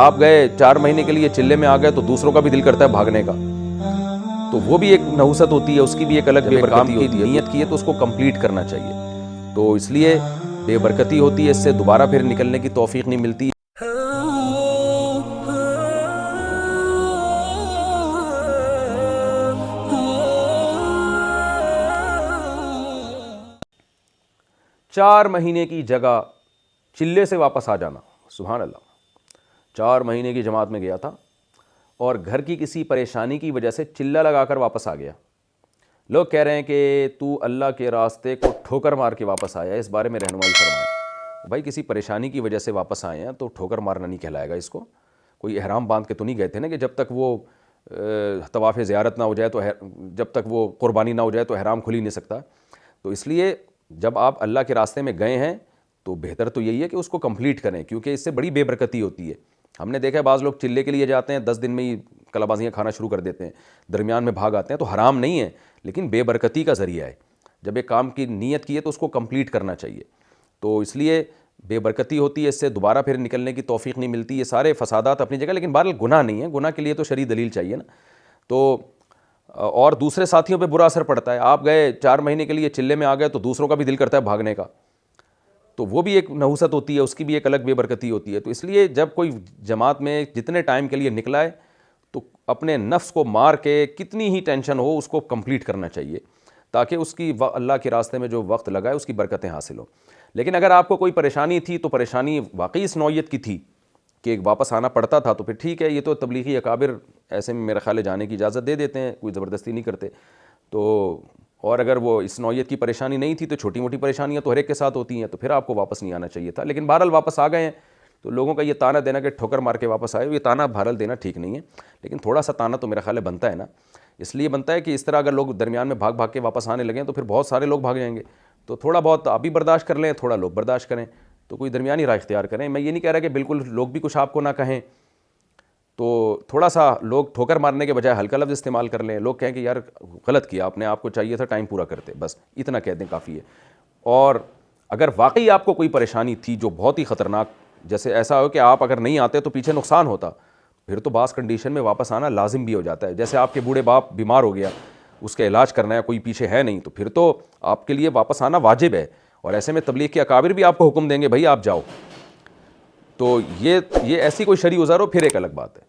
آپ گئے 4 مہینے کے لیے چلے میں آ گئے تو دوسروں کا بھی دل کرتا ہے بھاگنے کا، تو وہ بھی ایک نحوست ہوتی ہے، اس کی بھی ایک الگ بے برکتی ہوتی ہے۔ نیت کی ہے تو اس کو کمپلیٹ کرنا چاہیے، تو اس لیے بے برکتی ہوتی ہے، اس سے دوبارہ پھر نکلنے کی توفیق نہیں ملتی۔ 4 مہینے کی جگہ چلے سے واپس آ جانا، سبحان اللہ۔ 4 مہینے کی جماعت میں گیا تھا اور گھر کی کسی پریشانی کی وجہ سے چلہ لگا کر واپس آ گیا۔ لوگ کہہ رہے ہیں کہ تو اللہ کے راستے کو ٹھوکر مار کے واپس آیا ہے، اس بارے میں رہنمائی فرمائیں۔ بھائی کسی پریشانی کی وجہ سے واپس آئے ہیں تو ٹھوکر مارنا نہیں کہلائے گا اس کو۔ کوئی احرام باندھ کے تو نہیں گئے تھے نا کہ جب تک وہ طواف زیارت نہ ہو جائے تو جب تک وہ قربانی نہ ہو جائے تو احرام کھل ہی نہیں سکتا۔ تو اس لیے جب آپ اللہ کے راستے میں گئے ہیں تو بہتر تو یہی ہے کہ اس کو کمپلیٹ کریں، کیونکہ اس سے بڑی بے برکتی ہوتی ہے۔ ہم نے دیکھا ہے بعض لوگ چلے کے لیے جاتے ہیں، 10 دن میں ہی کلا بازیاں کھانا شروع کر دیتے ہیں، درمیان میں بھاگ آتے ہیں، تو حرام نہیں ہے لیکن بے برکتی کا ذریعہ ہے۔ جب ایک کام کی نیت کی ہے تو اس کو کمپلیٹ کرنا چاہیے، تو اس لیے بے برکتی ہوتی ہے، اس سے دوبارہ پھر نکلنے کی توفیق نہیں ملتی۔ یہ سارے فسادات اپنی جگہ، لیکن بہرحال گناہ نہیں ہے، گناہ کے لیے تو شرعی دلیل چاہیے نا۔ تو اور دوسرے ساتھیوں پہ برا اثر پڑتا ہے۔ آپ گئے 4 مہینے کے لیے چلے میں آ گئے تو دوسروں کا بھی دل کرتا ہے بھاگنے کا، تو وہ بھی ایک نحوست ہوتی ہے، اس کی بھی ایک الگ بے برکتی ہوتی ہے۔ تو اس لیے جب کوئی جماعت میں جتنے ٹائم کے لیے نکلا ہے تو اپنے نفس کو مار کے کتنی ہی ٹینشن ہو اس کو کمپلیٹ کرنا چاہیے، تاکہ اس کی اللہ کے راستے میں جو وقت لگا ہے اس کی برکتیں حاصل ہوں۔ لیکن اگر آپ کو کوئی پریشانی تھی تو پریشانی واقعی اس نوعیت کی تھی کہ واپس آنا پڑتا تھا، تو پھر ٹھیک ہے، یہ تو تبلیغی اکابر ایسے میں میرا خیال ہے جانے کی اجازت دے دیتے ہیں، کوئی زبردستی نہیں کرتے۔ تو اور اگر وہ اس نوعیت کی پریشانی نہیں تھی تو چھوٹی موٹی پریشانیاں تو ہر ایک کے ساتھ ہوتی ہیں، تو پھر آپ کو واپس نہیں آنا چاہیے تھا۔ لیکن بہرحال واپس آ گئے ہیں تو لوگوں کا یہ تانا دینا کہ ٹھوکر مار کے واپس آئے، یہ تانا بہرحال دینا ٹھیک نہیں ہے، لیکن تھوڑا سا تانا تو میرا خیال ہے بنتا ہے نا۔ اس لیے بنتا ہے کہ اس طرح اگر لوگ درمیان میں بھاگ کے واپس آنے لگیں تو پھر بہت سارے لوگ بھاگ جائیں گے، تو تھوڑا بہت آپ بھی برداشت کر لیں، تھوڑا لوگ برداشت کریں، تو کوئی درمیانی راہ اختیار کریں۔ میں یہ نہیں کہہ رہا کہ بالکل لوگ بھی کچھ آپ کو نہ کہیں، تو تھوڑا سا لوگ ٹھوکر مارنے کے بجائے ہلکا لفظ استعمال کر لیں، لوگ کہیں کہ یار غلط کیا آپ نے، آپ کو چاہیے تھا ٹائم پورا کرتے، بس اتنا کہہ دیں کافی ہے۔ اور اگر واقعی آپ کو کوئی پریشانی تھی جو بہت ہی خطرناک، جیسے ایسا ہو کہ آپ اگر نہیں آتے تو پیچھے نقصان ہوتا، پھر تو بعض کنڈیشن میں واپس آنا لازم بھی ہو جاتا ہے۔ جیسے آپ کے بوڑھے باپ بیمار ہو گیا، اس کا علاج کرنا ہے، کوئی پیچھے ہے نہیں، تو پھر تو آپ کے لیے واپس آنا واجب ہے، اور ایسے میں تبلیغ کے اکابر بھی آپ کو حکم دیں گے بھائی آپ جاؤ، تو یہ ایسی کوئی شرعی عذر ہو پھر ایک الگ بات ہے۔